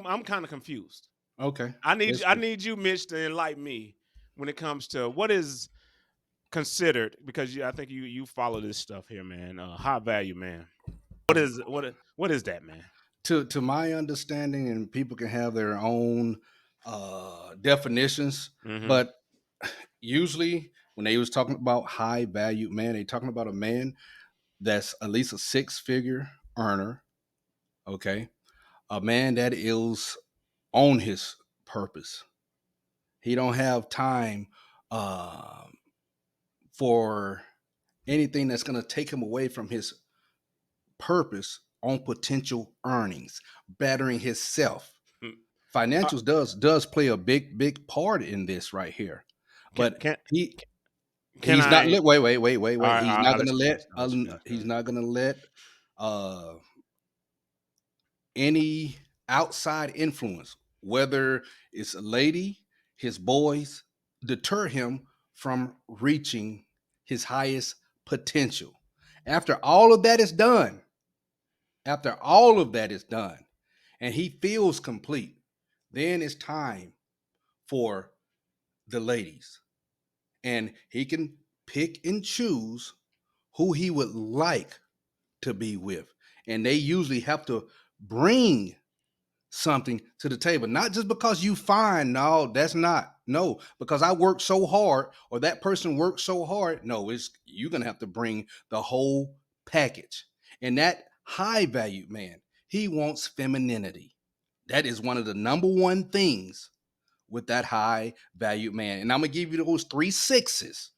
I'm kind of confused. Okay. I need you, Mitch, to enlighten me when it comes to what is considered, because I think you follow this stuff here, man. High value, man. What is that, man? To my understanding, and people can have their own definitions, Hmm. but usually when they was talking about high value man, they talking about a man that's at least a six figure earner. Okay, a man that is on his purpose. He don't have time uh, for anything that's going to take him away from his purpose on potential earnings, bettering himself. Uh, Financials does play a big part in this right here, can but can he can he's not. I? Wait. He's not I'll let gonna you let finish. I'll let you finish. Go he's ahead. not gonna let uh any outside influence, whether it's a lady, his boys, deter him from reaching his highest potential. After all of that is done, after all of that is done, and he feels complete, then it's time for the ladies. And he can pick and choose who he would like to be with. And they usually have to bring something to the table. Not just because you fine. No, that's not. No, because I worked so hard or that person worked so hard. No, it's you're gonna have to bring the whole package. And that high value man, he wants femininity. That is one of the number one things with that high value man. And I'm gonna give you those three sixes.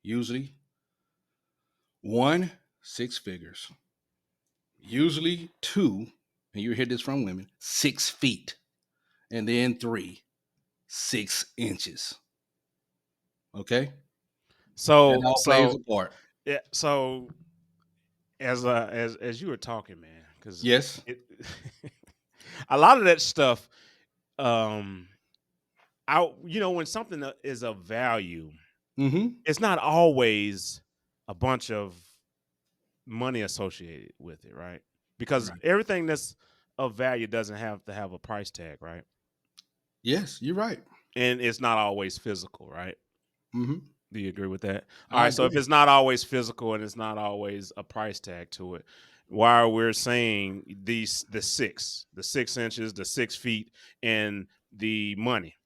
Usually one, six figures. Usually two, and you hear this from women, 6 feet. And then three, 6 inches. Okay? That So all plays a part. yeah. So as you were talking, man, because Yes. it a lot of that stuff, um, when something is of value, Mm-hmm. it's not always a bunch of money associated with it, right? Because Right. everything that's of value doesn't have to have a price tag, right? Yes, you're right. And it's not always physical, right? Mm-hmm. Do you agree with that? All I right. So if agree. it's not always physical and it's not always a price tag to it, why are we saying the 6 inches, the 6 feet, and the money?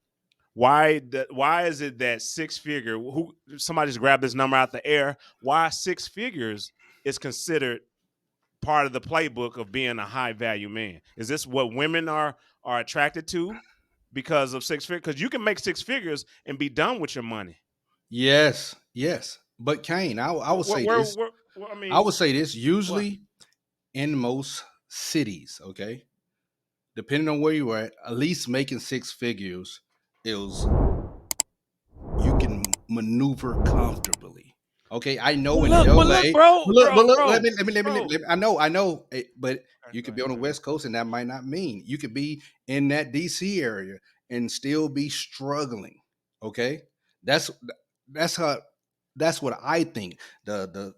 Why is it that six figure? Who somebody just grabbed this number out the air? Why six figures is considered part of the playbook of being a high value man? Is this what women are attracted to because of six figures? Because you can make six figures and be done with your money. Yes, yes. But Kane, I would say this. I I mean, would say this what? usually in most cities, okay? Depending on where you are at least making six figures is you can maneuver comfortably. Okay, I know in But look, LA, bro, but bro, look, bro, bro. I know, but Okay, you go could be ahead, on the go ahead. West Coast, and that might not mean you could be in that DC area and still be struggling. Okay, that's that's how that's what I think the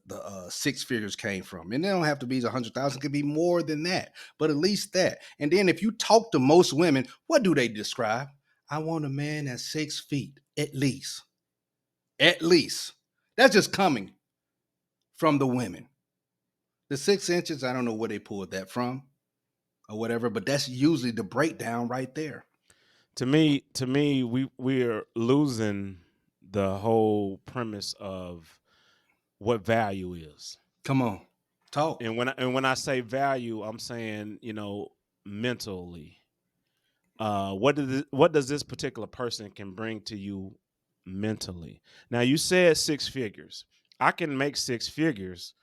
six figures came from, and they don't have to be 100,000; it could be more than that, but at least that. And then if you talk to most women, what do they describe? I want a man that's 6 feet at least. At least. That's just coming from the women. The 6 inches, I don't know where they pulled that from or whatever, but that's usually the breakdown right there. To me, we're losing the whole premise of what value is. Come on, talk. And when I say value, I'm saying mentally. What does this particular person can bring to you mentally? Now you said six figures. I can make six figures,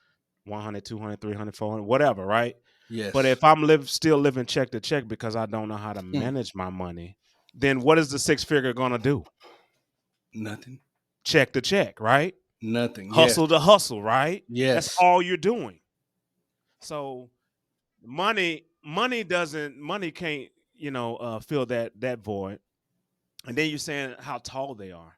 100, 200, 300, 400, whatever, right? But Yes. if I'm still living check to check because I don't know how to Hmm. manage my money, then what is the six figure gonna do? Nothing. Check to check, right? Nothing. Yes. Hustle to hustle, right? That's Yes. all you're doing. So money can't, fill that void. And then you're saying how tall they are.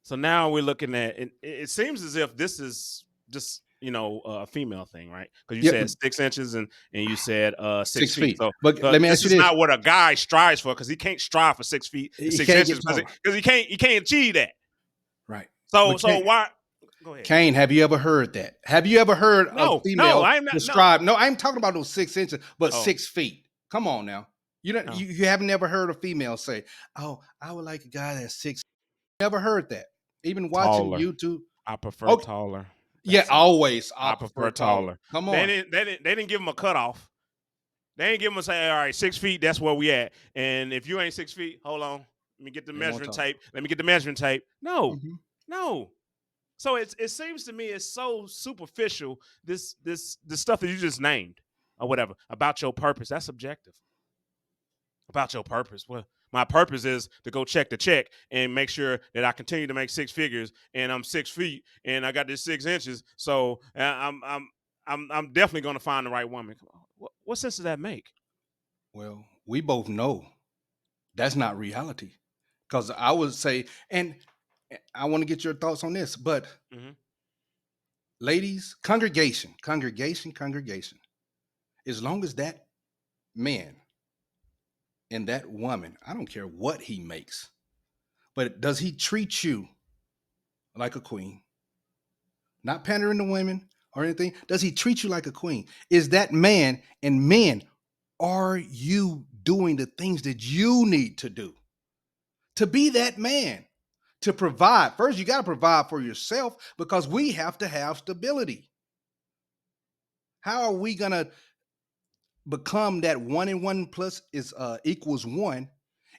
So now we're looking at, and it seems as if this is just a female thing, right? Because you Yeah, said 6 inches and you said 6 6 feet. feet. So But let me this ask you is this: not what a guy strives for, because he can't strive for 6 feet and he six can't inches get because taller, he can't achieve that. right? So But Kane, why? Go ahead. Kane, have you ever heard that? Have you ever heard a No, female I'm not. No. describe? No, I'm talking about those 6 inches, but Oh 6 feet. Come on now. You don't. no, You have never heard a female say, "Oh, I would like a guy that's 6." Never heard that. Even watching taller. YouTube. I prefer Oh, taller. yeah, That's it. always. I I prefer prefer taller. taller. Come They on. didn't. They didn't give him a cutoff. They ain't give him a say. All right, 6 feet. That's where we at. And if you ain't 6 feet, hold on. Let me get the They want measuring taller. tape. Let me get the measuring tape. No, Mhm. no. So it seems to me it's so superficial. This stuff that you just named or whatever about your purpose. That's subjective. About your purpose. Well, my purpose is to go check the check and make sure that I continue to make 6 figures, and I'm 6 feet and I got this 6 inches. So I'm definitely going to find the right woman. What sense does that make? Well, we both know that's not reality. Because I would say, and I want to get your thoughts on this, but Hmm. ladies, congregation. As long as that man and that woman, I don't care what he makes, but does he treat you like a queen? Not pandering to women or anything. Does he treat you like a queen? Is that man and men, are you doing the things that you need to do to be that man? To provide. First, you got to provide for yourself because we have to have stability. How are we going to become that 1 and 1 plus is equals 1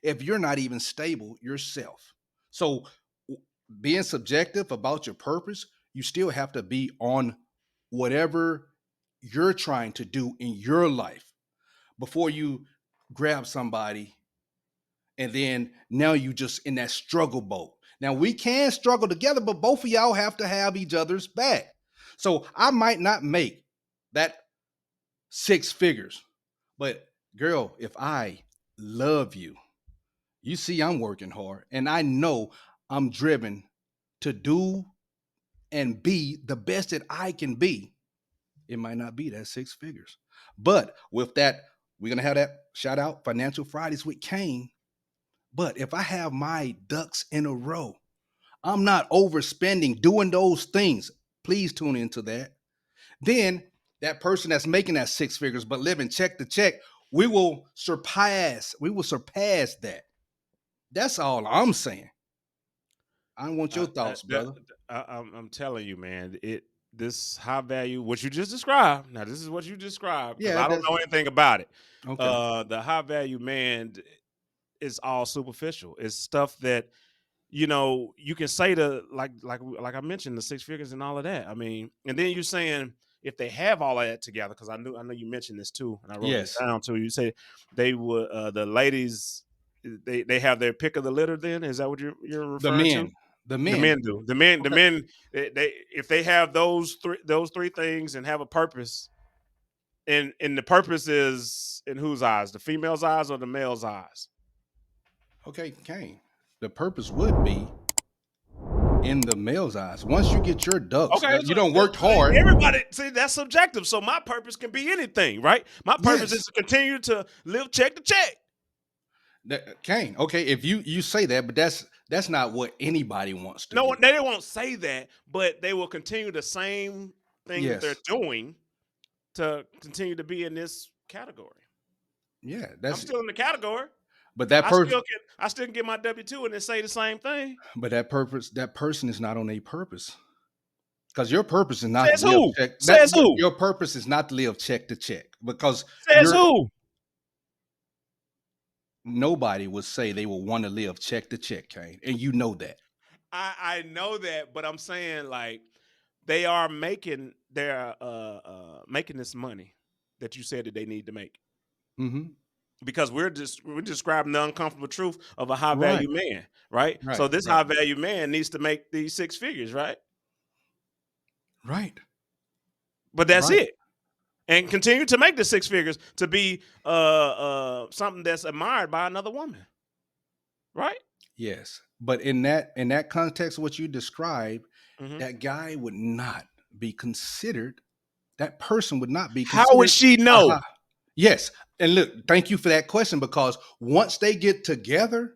if you're not even stable yourself? So being subjective about your purpose, you still have to be on whatever you're trying to do in your life before you grab somebody and then now you just in that struggle boat. Now we can struggle together, but both of y'all have to have each other's back. So I might not make that 6 figures, but girl, if I love you, you see I'm working hard and I know I'm driven to do and be the best that I can be. It might not be that 6 figures. But with that, we're gonna have that shout out Financial Fridays with Kane. But if I have my ducks in a row, I'm not overspending doing those things. Please tune into that. Then that person that's making that 6 figures but living check to check, we will surpass that. That's all I'm saying. I want your thoughts, brother. I'm telling you, man. This high value, what you just described. Now, this is what you described because Yeah, I don't that's know anything about it. okay. The high value man is all superficial. It's stuff that you can say to like I mentioned, the 6 figures and all of that. I mean, and then you're saying if they have all of that together, because I know you mentioned this too, and I wrote this Yes. down too. You say they would the ladies they have their pick of the litter. Then is that what you're The referring to? men. The The men. men do. The Okay. men they if they have those three things and have a purpose, and the purpose is in whose eyes? The female's eyes or the male's eyes? Okay, Kane. The purpose would be in the male's eyes. Once you get your ducks, Okay, you so don't worked hard. everybody see that's subjective. So my purpose can be anything, right? My purpose is Yes. to continue to live check to check. Kane. Okay, if you say that, but that's not what anybody wants to No do. one they won't say that, but they will continue the same thing that they're Yes. doing to continue to be in this category. Yeah, I'm that's still in the category. but that person I still can get my W-2 and then say the same thing. but that person is not on a purpose. Because your purpose is not to Says live who? check. That Says who? your purpose is not to live check to check. Because Says you're who? nobody would say they will want to live check to check, Kane. And you know that. I know that, but I'm saying like they are making this money that you said that they need to make Hmm. because we're describing the uncomfortable truth of a high Right, value man, right? right, So this right, high value man needs to make these 6 figures, right? right, But that's right. it. And continue to make the 6 figures to be something that's admired by another woman, right? Yes. But in that context, what you described, Hmm. that guy would not be considered, that person would not be How would considered she a know? high. Yes. And look, thank you for that question, because once they get together,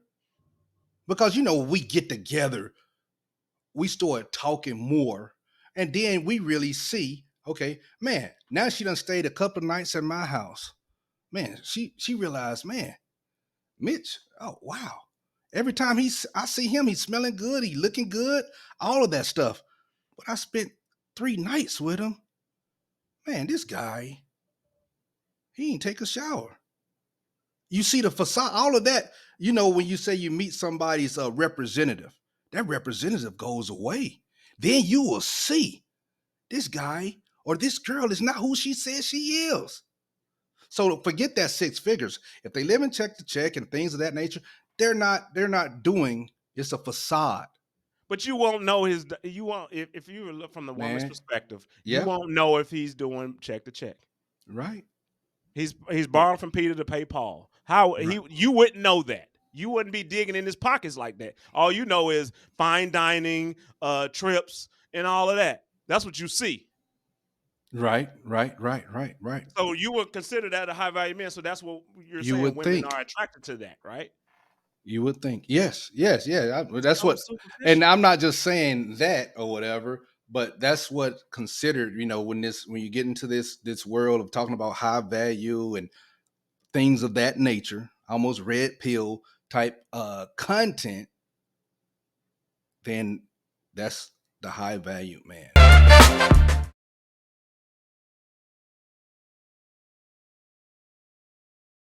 because we get together, we start talking more, and then we really see, okay, man, now she done stayed a couple of nights at my house. Man, she realized, man, Mitch, oh wow. Every time I see him, he's smelling good, he looking good, all of that stuff. But I spent 3 nights with him. Man, this guy, he ain't take a shower. You see the facade, all of that. When you say you meet somebody's representative, that representative goes away. Then you will see this guy or this girl is not who she says she is. So forget that 6 figures. If they live in check to check and things of that nature, they're not doing. It's a facade, But you won't know you won't if you look from the woman's man. perspective, you Yeah, won't know if he's doing check to check. right. He's But borrowing from Peter to pay Paul. How right, you wouldn't know that. You wouldn't be digging in his pockets like that. All you know is fine dining, trips, and all of that. That's what you see. right, right, right, right, right. So you would consider that a high value man. So that's what you're You saying. would Women think. are attracted to that, right? You would think. Yes, yes, yeah. That's So what, and superficial. I'm not just saying that or whatever, but that's what considered. When you get into this world of talking about high value and things of that nature, almost red pill type content, then that's the high value man.